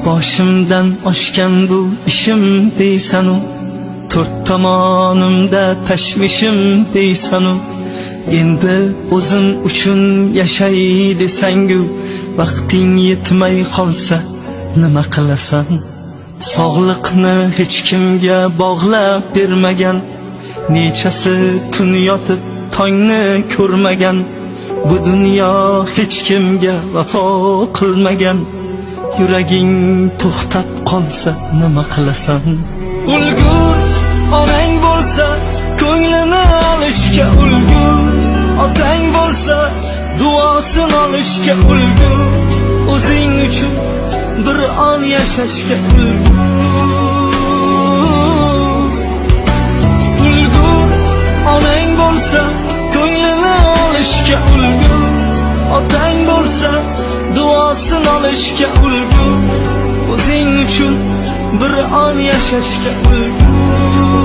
Boshimdan oshgan bu ishim deysanu, to'rt tomonimda tashvishim deysanu, endi o'zim uchun yashay desangu, vaqting yetmay qolsa nima qilasan? Sog'liqni hech kimga bog'lab bermagan, nechasi tun yotib tongni ko'rmagan, bu dunyo hech kimga vafo qilmagan. Yuraging to'xtab qolsa nima qilasan? Ulgur onang bo'lsa, ko'nglini olishga ulgur, otang bo'lsa, duosini olishga ulgur, o'zing uchun bir on yashashga ulgur, onang bo'lsa, ko'nglini olishga ulgur, otang bo'lsa, duosini olishga ulgur, o'zing uchun bir on yashashga ulgur.